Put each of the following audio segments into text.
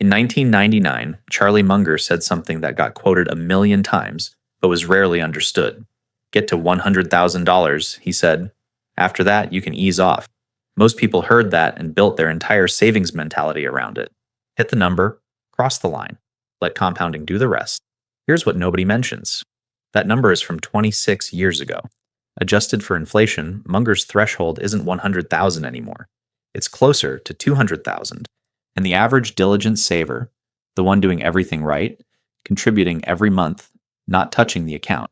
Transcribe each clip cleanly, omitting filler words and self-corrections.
In 1999, Charlie Munger said something that got quoted a million times, but was rarely understood. Get to $100,000, he said. After that, you can ease off. Most people heard that and built their entire savings mentality around it. Hit the number, cross the line, let compounding do the rest. Here's what nobody mentions. That number is from 26 years ago. Adjusted for inflation, Munger's threshold isn't 100,000 anymore. It's closer to 200,000. And the average diligent saver, the one doing everything right, contributing every month, not touching the account,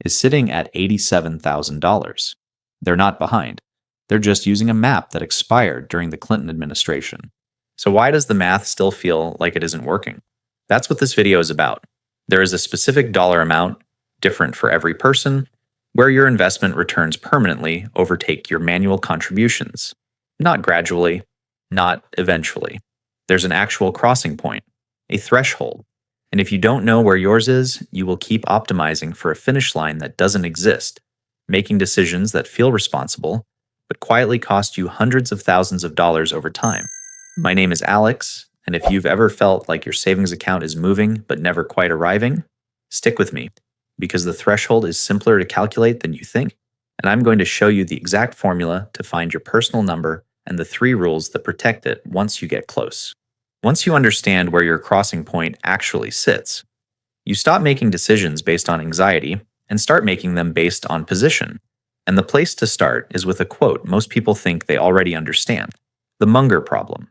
is sitting at $87,000. They're not behind. They're just using a map that expired during the Clinton administration. So why does the math still feel like it isn't working? That's what this video is about. There is a specific dollar amount, different for every person, where your investment returns permanently overtake your manual contributions. Not gradually, not eventually. There's an actual crossing point, a threshold. And if you don't know where yours is, you will keep optimizing for a finish line that doesn't exist, making decisions that feel responsible, but quietly cost you hundreds of thousands of dollars over time. My name is Alex, and if you've ever felt like your savings account is moving but never quite arriving, stick with me, because the threshold is simpler to calculate than you think, and I'm going to show you the exact formula to find your personal number and the 3 rules that protect it once you get close. Once you understand where your crossing point actually sits, you stop making decisions based on anxiety and start making them based on position. And the place to start is with a quote most people think they already understand: the Munger problem.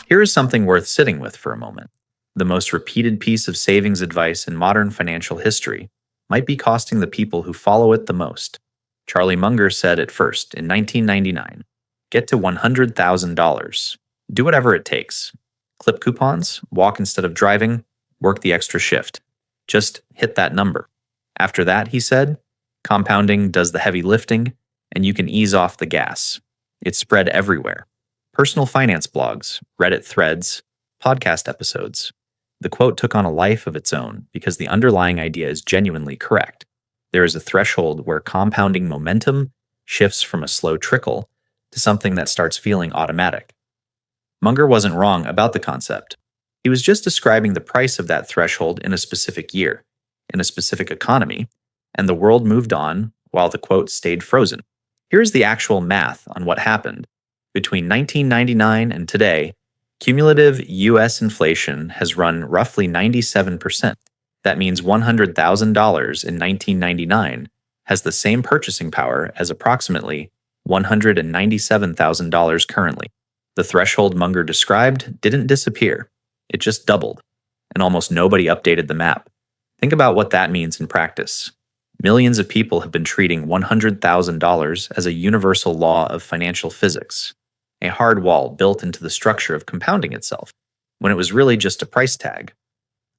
Here is something worth sitting with for a moment. The most repeated piece of savings advice in modern financial history might be costing the people who follow it the most. Charlie Munger said it first in 1999. Get to $100,000. Do whatever it takes. Clip coupons, walk instead of driving, work the extra shift. Just hit that number. After that, he said, compounding does the heavy lifting, and you can ease off the gas. It's spread everywhere. Personal finance blogs, Reddit threads, podcast episodes. The quote took on a life of its own because the underlying idea is genuinely correct. There is a threshold where compounding momentum shifts from a slow trickle to something that starts feeling automatic. Munger wasn't wrong about the concept. He was just describing the price of that threshold in a specific year, in a specific economy, and the world moved on while the quote stayed frozen. Here's the actual math on what happened. Between 1999 and today, cumulative U.S. inflation has run roughly 97%. That means $100,000 in 1999 has the same purchasing power as approximately $197,000 currently. The threshold Munger described didn't disappear. It just doubled, and almost nobody updated the map. Think about what that means in practice. Millions of people have been treating $100,000 as a universal law of financial physics, a hard wall built into the structure of compounding itself, when it was really just a price tag,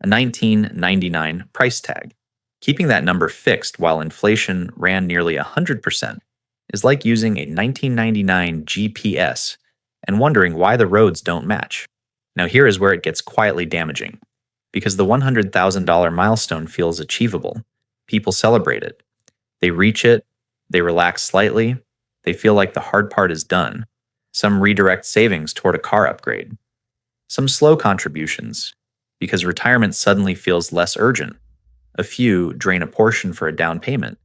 a 1999 price tag. Keeping that number fixed while inflation ran nearly 100% is like using a 1999 GPS and wondering why the roads don't match. Now here is where it gets quietly damaging. Because the $100,000 milestone feels achievable, people celebrate it. They reach it, they relax slightly, they feel like the hard part is done. Some redirect savings toward a car upgrade. Some slow contributions, because retirement suddenly feels less urgent. A few drain a portion for a down payment,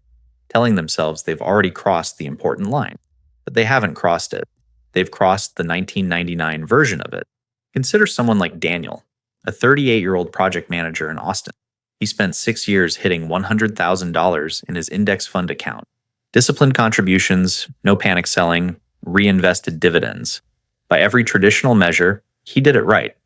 telling themselves they've already crossed the important line. But they haven't crossed it. They've crossed the 1999 version of it. Consider someone like Daniel, a 38-year-old project manager in Austin. He spent 6 years hitting $100,000 in his index fund account. Disciplined contributions, no panic selling, reinvested dividends. By every traditional measure, he did it right.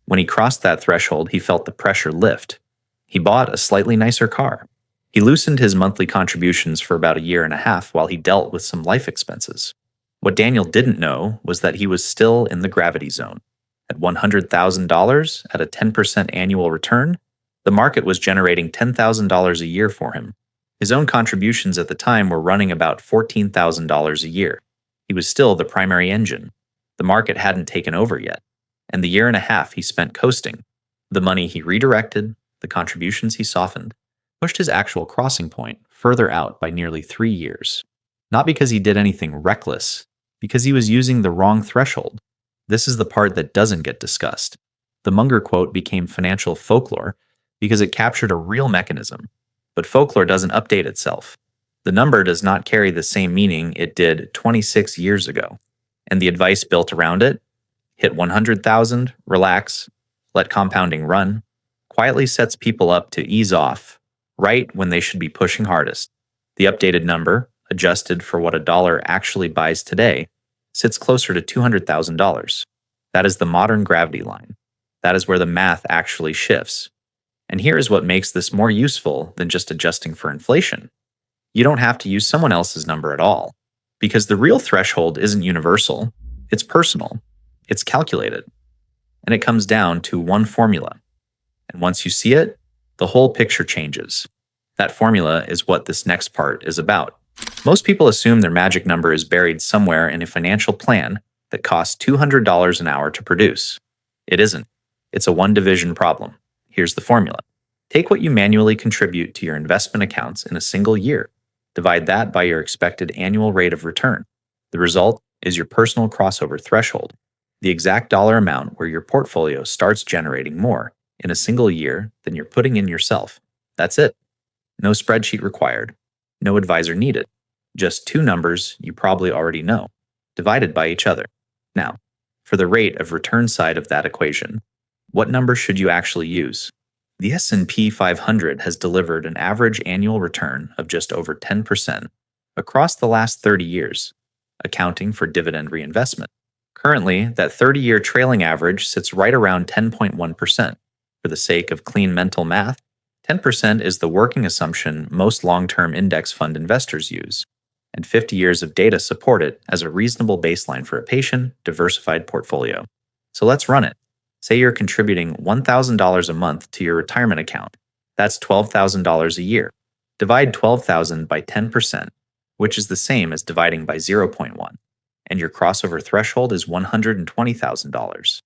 When he crossed that threshold, he felt the pressure lift. He bought a slightly nicer car. He loosened his monthly contributions for about a year and a half while he dealt with some life expenses. What Daniel didn't know was that he was still in the gravity zone. At $100,000 at a 10% annual return, the market was generating $10,000 a year for him. His own contributions at the time were running about $14,000 a year. He was still the primary engine. The market hadn't taken over yet. And the year and a half he spent coasting. The money he redirected, the contributions he softened, pushed his actual crossing point further out by nearly 3 years. Not because he did anything reckless, because he was using the wrong threshold. This is the part that doesn't get discussed. The Munger quote became financial folklore because it captured a real mechanism. But folklore doesn't update itself. The number does not carry the same meaning it did 26 years ago. And the advice built around it, hit 100,000, relax, let compounding run, quietly sets people up to ease off, right when they should be pushing hardest. The updated number, adjusted for what a dollar actually buys today, sits closer to $200,000. That is the modern gravity line. That is where the math actually shifts. And here is what makes this more useful than just adjusting for inflation. You don't have to use someone else's number at all, because the real threshold isn't universal, it's personal, it's calculated, and it comes down to one formula. And once you see it, the whole picture changes. That formula is what this next part is about. Most people assume their magic number is buried somewhere in a financial plan that costs $200 an hour to produce. It isn't. It's a one-division problem. Here's the formula. Take what you manually contribute to your investment accounts in a single year. Divide that by your expected annual rate of return. The result is your personal crossover threshold, the exact dollar amount where your portfolio starts generating more in a single year than you're putting in yourself. That's it. No spreadsheet required. No advisor needed. Just two numbers you probably already know, divided by each other. Now, for the rate of return side of that equation, what number should you actually use? The S&P 500 has delivered an average annual return of just over 10% across the last 30 years, accounting for dividend reinvestment. Currently, that 30-year trailing average sits right around 10.1%. For the sake of clean mental math, 10% is the working assumption most long-term index fund investors use, and 50 years of data support it as a reasonable baseline for a patient, diversified portfolio. So let's run it. Say you're contributing $1,000 a month to your retirement account. That's $12,000 a year. Divide $12,000 by 10%, which is the same as dividing by 0.1, and your crossover threshold is $120,000.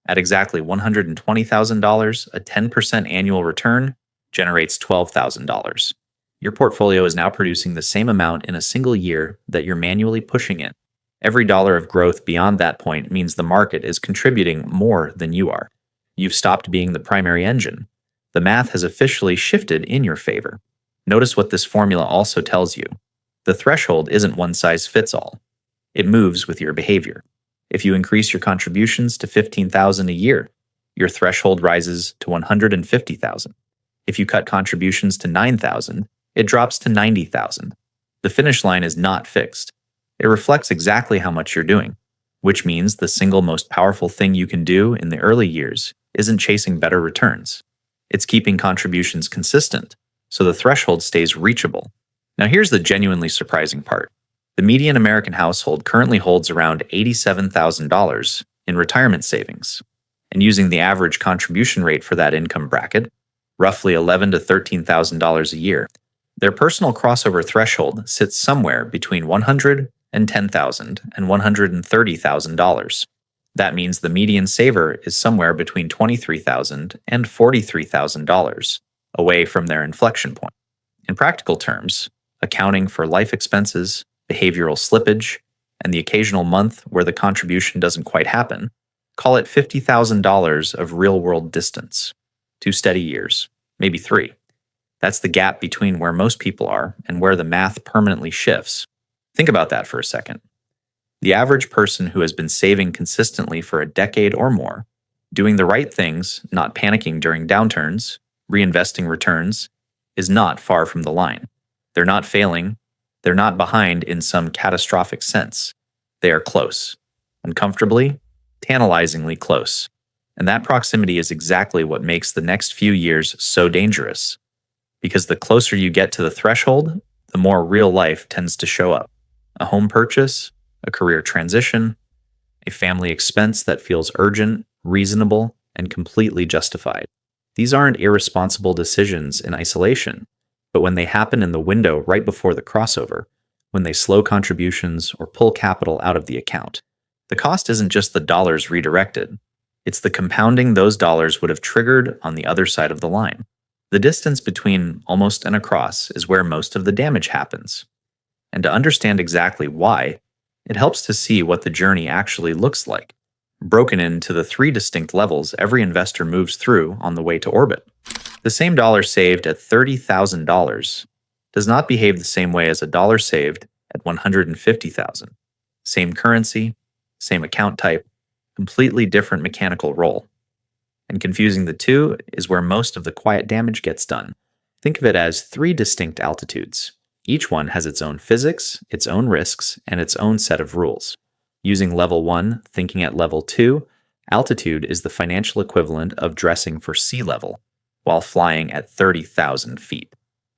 At exactly $120,000, a 10% annual return generates $12,000. Your portfolio is now producing the same amount in a single year that you're manually pushing in. Every dollar of growth beyond that point means the market is contributing more than you are. You've stopped being the primary engine. The math has officially shifted in your favor. Notice what this formula also tells you. The threshold isn't one size fits all. It moves with your behavior. If you increase your contributions to $15,000 a year, your threshold rises to $150,000. If you cut contributions to $9,000, it drops to $90,000. The finish line is not fixed. It reflects exactly how much you're doing, which means the single most powerful thing you can do in the early years isn't chasing better returns. It's keeping contributions consistent, so the threshold stays reachable. Now here's the genuinely surprising part. The median American household currently holds around $87,000 in retirement savings, and using the average contribution rate for that income bracket, roughly $11,000 to $13,000 a year, their personal crossover threshold sits somewhere between $110,000 and $130,000. That means the median saver is somewhere between $23,000 and $43,000 away from their inflection point. In practical terms, accounting for life expenses, behavioral slippage, and the occasional month where the contribution doesn't quite happen, call it $50,000 of real-world distance. 2 steady years, maybe 3. That's the gap between where most people are and where the math permanently shifts. Think about that for a second. The average person who has been saving consistently for a decade or more, doing the right things, not panicking during downturns, reinvesting returns, is not far from the line. They're not failing. They're not behind in some catastrophic sense. They are close. Uncomfortably, tantalizingly close. And that proximity is exactly what makes the next few years so dangerous. Because the closer you get to the threshold, the more real life tends to show up. A home purchase, a career transition, a family expense that feels urgent, reasonable, and completely justified. These aren't irresponsible decisions in isolation, but when they happen in the window right before the crossover, when they slow contributions or pull capital out of the account, the cost isn't just the dollars redirected. It's the compounding those dollars would have triggered on the other side of the line. The distance between almost and across is where most of the damage happens. And to understand exactly why, it helps to see what the journey actually looks like. broken into the three distinct levels every investor moves through on the way to orbit. The same dollar saved at $30,000 does not behave the same way as a dollar saved at $150,000. Same currency, same account type, completely different mechanical role. And confusing the two is where most of the quiet damage gets done. Think of it as three distinct altitudes. Each one has its own physics, its own risks, and its own set of rules. Using level 1, thinking at level 2, altitude is the financial equivalent of dressing for sea level, while flying at 30,000 feet.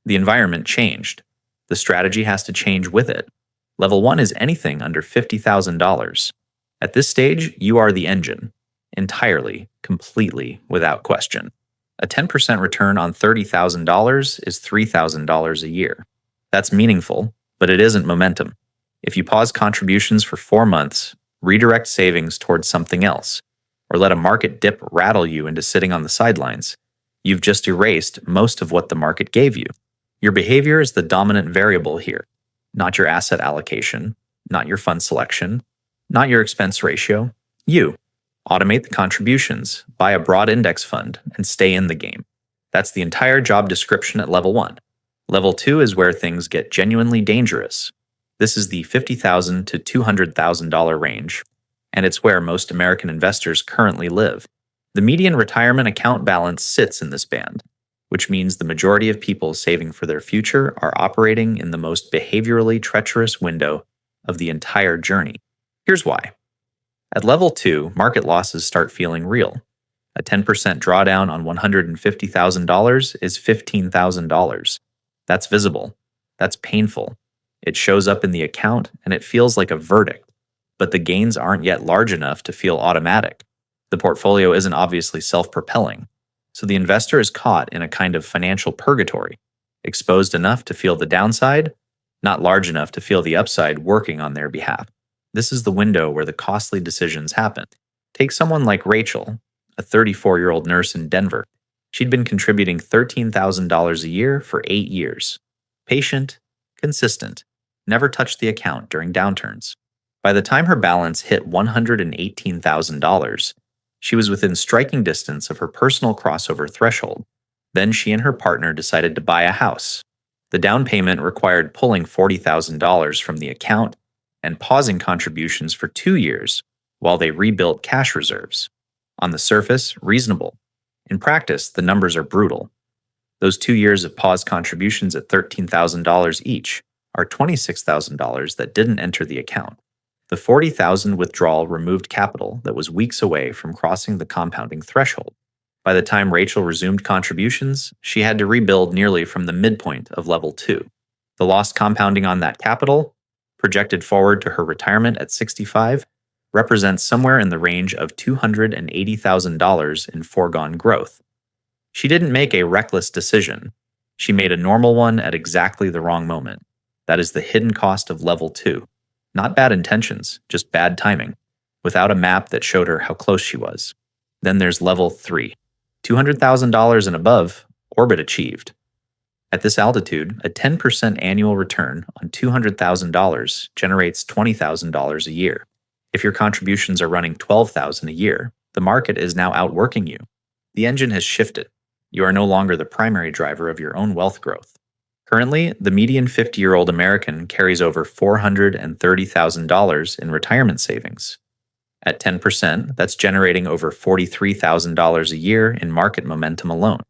The environment changed. The strategy has to change with it. Level 1 is anything under $50,000. At this stage, you are the engine. Entirely, completely, without question. A 10% return on $30,000 is $3,000 a year. That's meaningful, but it isn't momentum. If you pause contributions for 4 months, redirect savings towards something else, or let a market dip rattle you into sitting on the sidelines, you've just erased most of what the market gave you. Your behavior is the dominant variable here, not your asset allocation, not your fund selection, not your expense ratio. You. Automate the contributions, buy a broad index fund, and stay in the game. That's the entire job description at level 1. Level 2 is where things get genuinely dangerous. This is the $50,000 to $200,000 range, and it's where most American investors currently live. The median retirement account balance sits in this band, which means the majority of people saving for their future are operating in the most behaviorally treacherous window of the entire journey. Here's why. At level 2, market losses start feeling real. A 10% drawdown on $150,000 is $15,000. That's visible. That's painful. It shows up in the account and it feels like a verdict. But the gains aren't yet large enough to feel automatic. The portfolio isn't obviously self-propelling. So the investor is caught in a kind of financial purgatory, exposed enough to feel the downside, not large enough to feel the upside working on their behalf. This is the window where the costly decisions happen. Take someone like Rachel, a 34-year-old nurse in Denver. She'd been contributing $13,000 a year for 8 years. Patient, consistent, never touched the account during downturns. By the time her balance hit $118,000, she was within striking distance of her personal crossover threshold. Then she and her partner decided to buy a house. The down payment required pulling $40,000 from the account and pausing contributions for 2 years while they rebuilt cash reserves. On the surface, reasonable. In practice, the numbers are brutal. Those 2 years of paused contributions at $13,000 each are $26,000 that didn't enter the account. The $40,000 withdrawal removed capital that was weeks away from crossing the compounding threshold. By the time Rachel resumed contributions, she had to rebuild nearly from the midpoint of level 2. The lost compounding on that capital, projected forward to her retirement at 65, represents somewhere in the range of $280,000 in foregone growth. She didn't make a reckless decision. She made a normal one at exactly the wrong moment. That is the hidden cost of level 2. Not bad intentions, just bad timing, without a map that showed her how close she was. Then there's level 3. $200,000 and above, orbit achieved. At this altitude, a 10% annual return on $200,000 generates $20,000 a year. If your contributions are running $12,000 a year, the market is now outworking you. The engine has shifted. You are no longer the primary driver of your own wealth growth. Currently, the median 50-year-old American carries over $430,000 in retirement savings. At 10%, that's generating over $43,000 a year in market momentum alone.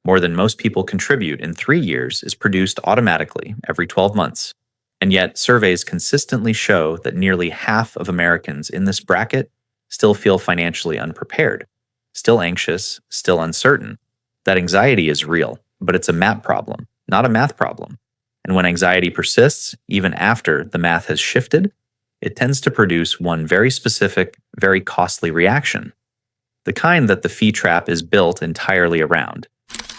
More than most people contribute in 3 years is produced automatically every 12 months. And yet, surveys consistently show that nearly half of Americans in this bracket still feel financially unprepared, still anxious, still uncertain. That anxiety is real, but it's a map problem, not a math problem. And when anxiety persists, even after the math has shifted, it tends to produce one very specific, very costly reaction. The kind that the fee trap is built entirely around.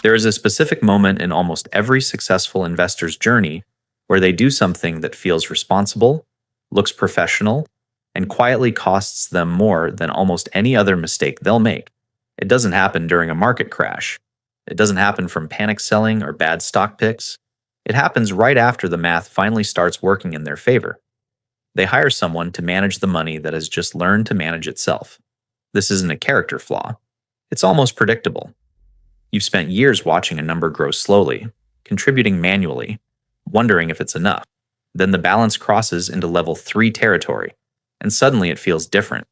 There is a specific moment in almost every successful investor's journey where they do something that feels responsible, looks professional, and quietly costs them more than almost any other mistake they'll make. It doesn't happen during a market crash. It doesn't happen from panic selling or bad stock picks. It happens right after the math finally starts working in their favor. They hire someone to manage the money that has just learned to manage itself. This isn't a character flaw. It's almost predictable. You've spent years watching a number grow slowly, contributing manually, wondering if it's enough. Then the balance crosses into level 3 territory, and suddenly it feels different,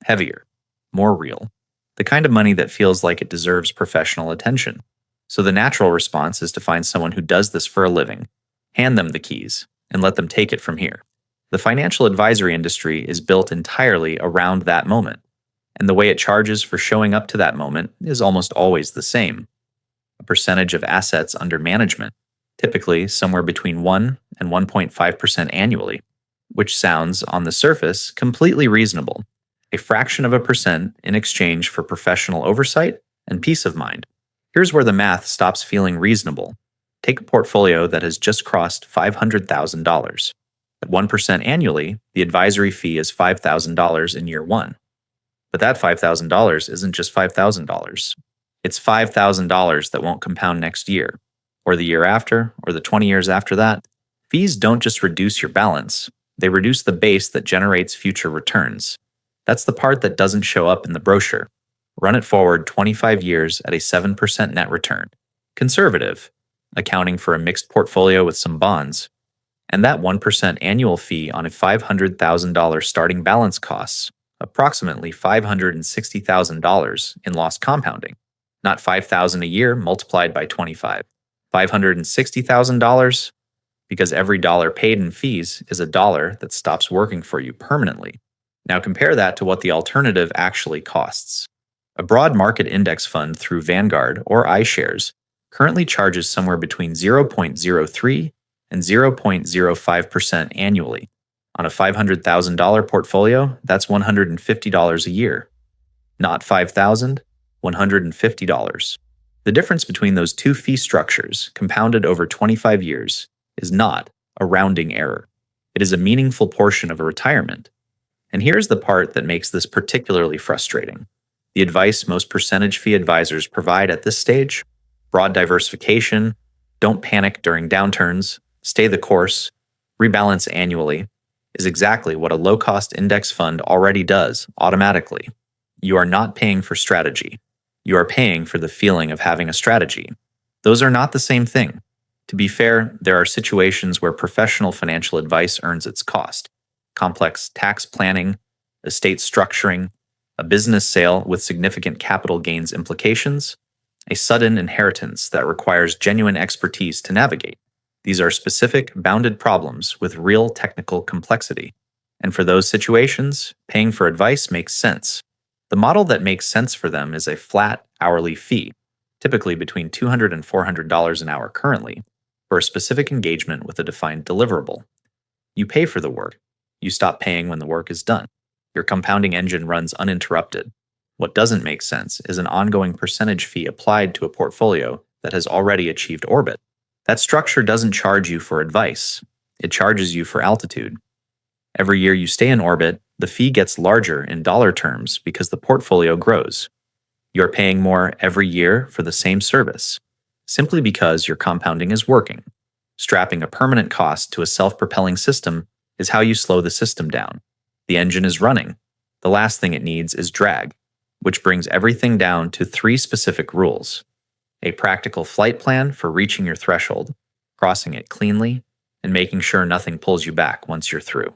heavier, more real. The kind of money that feels like it deserves professional attention. So the natural response is to find someone who does this for a living, hand them the keys, and let them take it from here. The financial advisory industry is built entirely around that moment, and the way it charges for showing up to that moment is almost always the same. A percentage of assets under management, typically somewhere between 1 and 1.5% annually, which sounds, on the surface, completely reasonable. A fraction of a percent in exchange for professional oversight and peace of mind. Here's where the math stops feeling reasonable. Take a portfolio that has just crossed $500,000. At 1% annually, the advisory fee is $5,000 in year one. But that $5,000 isn't just $5,000. It's $5,000 that won't compound next year, or the year after, or the 20 years after that. Fees don't just reduce your balance, they reduce the base that generates future returns. That's the part that doesn't show up in the brochure. Run it forward 25 years at a 7% net return. Conservative, accounting for a mixed portfolio with some bonds. And that 1% annual fee on a $500,000 starting balance costs approximately $560,000 in lost compounding. Not $5,000 a year multiplied by 25. $560,000 because every dollar paid in fees is a dollar that stops working for you permanently. Now compare that to what the alternative actually costs. A broad market index fund through Vanguard or iShares currently charges somewhere between 0.03 and 0.05% annually. On a $500,000 portfolio, that's $150 a year. Not $5,000, $150. The difference between those two fee structures, compounded over 25 years, is not a rounding error. It is a meaningful portion of a retirement. And here's the part that makes this particularly frustrating. The advice most percentage fee advisors provide at this stage, broad diversification, don't panic during downturns, stay the course, rebalance annually, is exactly what a low-cost index fund already does automatically. You are not paying for strategy. You are paying for the feeling of having a strategy. Those are not the same thing. To be fair, there are situations where professional financial advice earns its cost. Complex tax planning, estate structuring, a business sale with significant capital gains implications, a sudden inheritance that requires genuine expertise to navigate. These are specific, bounded problems with real technical complexity. And for those situations, paying for advice makes sense. The model that makes sense for them is a flat hourly fee, typically between $200 and $400 an hour currently, for a specific engagement with a defined deliverable. You pay for the work. You stop paying when the work is done. Your compounding engine runs uninterrupted. What doesn't make sense is an ongoing percentage fee applied to a portfolio that has already achieved orbit. That structure doesn't charge you for advice. It charges you for altitude. Every year you stay in orbit, the fee gets larger in dollar terms because the portfolio grows. You're paying more every year for the same service, simply because your compounding is working. Strapping a permanent cost to a self-propelling system is how you slow the system down. The engine is running. The last thing it needs is drag, which brings everything down to 3 specific rules. A practical flight plan for reaching your threshold, crossing it cleanly, and making sure nothing pulls you back once you're through.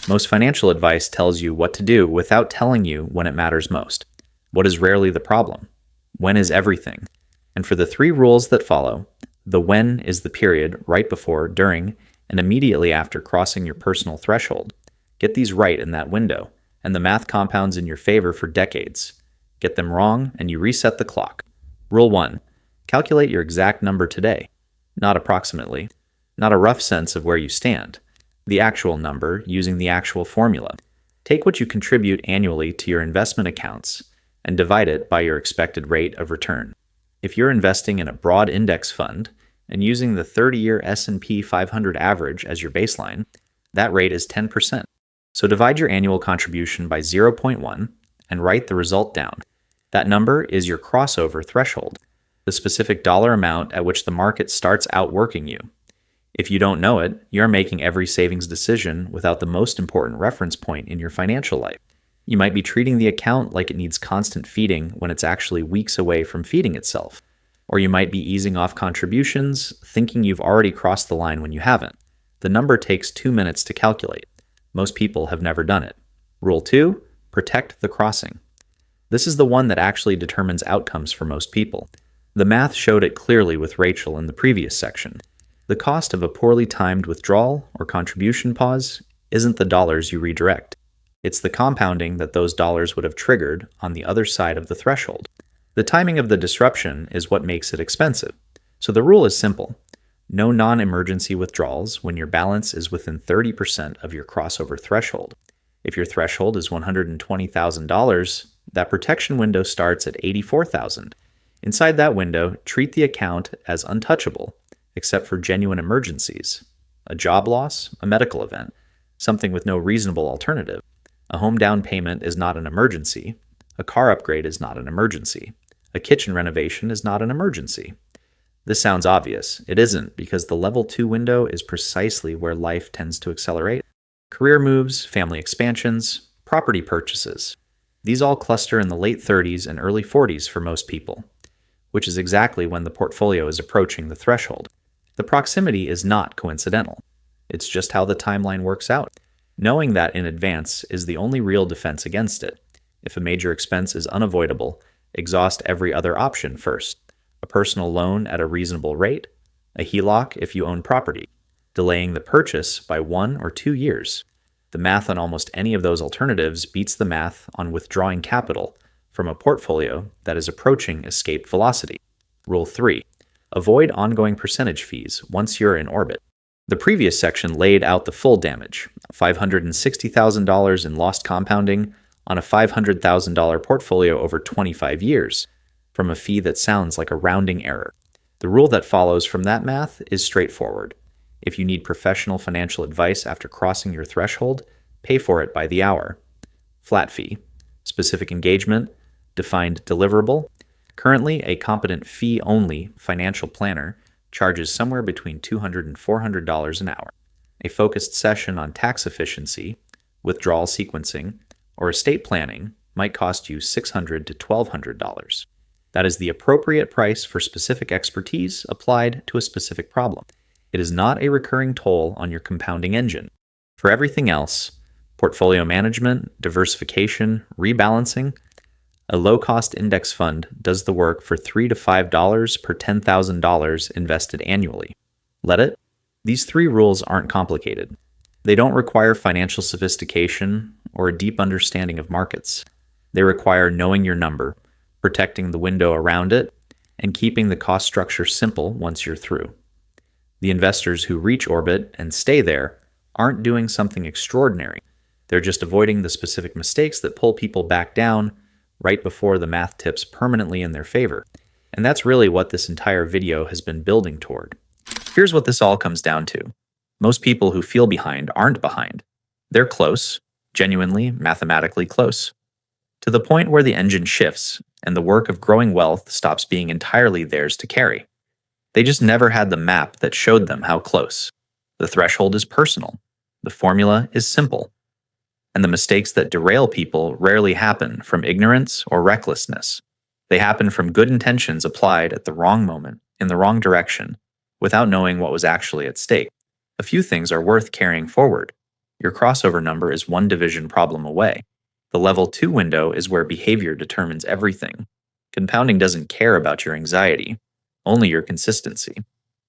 Most financial advice tells you what to do without telling you when it matters most. What is rarely the problem? When is everything? And for the 3 rules that follow, the when is the period right before, during, and immediately after crossing your personal threshold. Get these right in that window, and the math compounds in your favor for decades. Get them wrong, and you reset the clock. Rule 1. Calculate your exact number today. Not approximately. Not a rough sense of where you stand. The actual number using the actual formula. Take what you contribute annually to your investment accounts and divide it by your expected rate of return. If you're investing in a broad index fund and using the 30-year S&P 500 average as your baseline, that rate is 10%. So divide your annual contribution by 0.1 and write the result down. That number is your crossover threshold, the specific dollar amount at which the market starts outworking you. If you don't know it, you're making every savings decision without the most important reference point in your financial life. You might be treating the account like it needs constant feeding when it's actually weeks away from feeding itself. Or you might be easing off contributions, thinking you've already crossed the line when you haven't. The number takes 2 minutes to calculate. Most people have never done it. Rule 2, protect the crossing. This is the one that actually determines outcomes for most people. The math showed it clearly with Rachel in the previous section. The cost of a poorly timed withdrawal or contribution pause isn't the dollars you redirect. It's the compounding that those dollars would have triggered on the other side of the threshold. The timing of the disruption is what makes it expensive. So the rule is simple. No non-emergency withdrawals when your balance is within 30% of your crossover threshold. If your threshold is $120,000, that protection window starts at $84,000. Inside that window, treat the account as untouchable, except for genuine emergencies. A job loss, a medical event, something with no reasonable alternative. A home down payment is not an emergency. A car upgrade is not an emergency. A kitchen renovation is not an emergency. This sounds obvious. It isn't, because the level 2 window is precisely where life tends to accelerate. Career moves, family expansions, property purchases. These all cluster in the late 30s and early 40s for most people, which is exactly when the portfolio is approaching the threshold. The proximity is not coincidental. It's just how the timeline works out. Knowing that in advance is the only real defense against it. If a major expense is unavoidable, exhaust every other option first. A personal loan at a reasonable rate, a HELOC if you own property, delaying the purchase by 1 or 2 years. The math on almost any of those alternatives beats the math on withdrawing capital from a portfolio that is approaching escape velocity. Rule 3. Avoid ongoing percentage fees once you're in orbit. The previous section laid out the full damage, $560,000 in lost compounding on a $500,000 portfolio over 25 years, from a fee that sounds like a rounding error. The rule that follows from that math is straightforward. If you need professional financial advice after crossing your threshold, pay for it by the hour. Flat fee. Specific engagement. Defined deliverable. Currently, a competent fee-only financial planner charges somewhere between $200 and $400 an hour. A focused session on tax efficiency, withdrawal sequencing, or estate planning might cost you $600 to $1,200. That is the appropriate price for specific expertise applied to a specific problem. It is not a recurring toll on your compounding engine. For everything else, portfolio management, diversification, rebalancing, a low-cost index fund does the work for $3 to $5 per $10,000 invested annually. Let it? These 3 rules aren't complicated. They don't require financial sophistication or a deep understanding of markets. They require knowing your number, protecting the window around it, and keeping the cost structure simple once you're through. The investors who reach orbit and stay there aren't doing something extraordinary. They're just avoiding the specific mistakes that pull people back down right before the math tips permanently in their favor. And that's really what this entire video has been building toward. Here's what this all comes down to. Most people who feel behind aren't behind. They're close, genuinely, mathematically close, to the point where the engine shifts and the work of growing wealth stops being entirely theirs to carry. They just never had the map that showed them how close. The threshold is personal. The formula is simple. And the mistakes that derail people rarely happen from ignorance or recklessness. They happen from good intentions applied at the wrong moment, in the wrong direction, without knowing what was actually at stake. A few things are worth carrying forward. Your crossover number is one division problem away. The level 2 window is where behavior determines everything. Compounding doesn't care about your anxiety, only your consistency.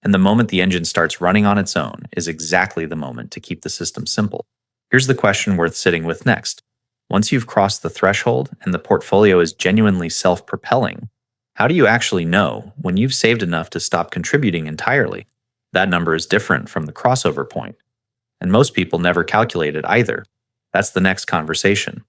And the moment the engine starts running on its own is exactly the moment to keep the system simple. Here's the question worth sitting with next. Once you've crossed the threshold and the portfolio is genuinely self-propelling, how do you actually know when you've saved enough to stop contributing entirely? That number is different from the crossover point. And most people never calculate it either. That's the next conversation.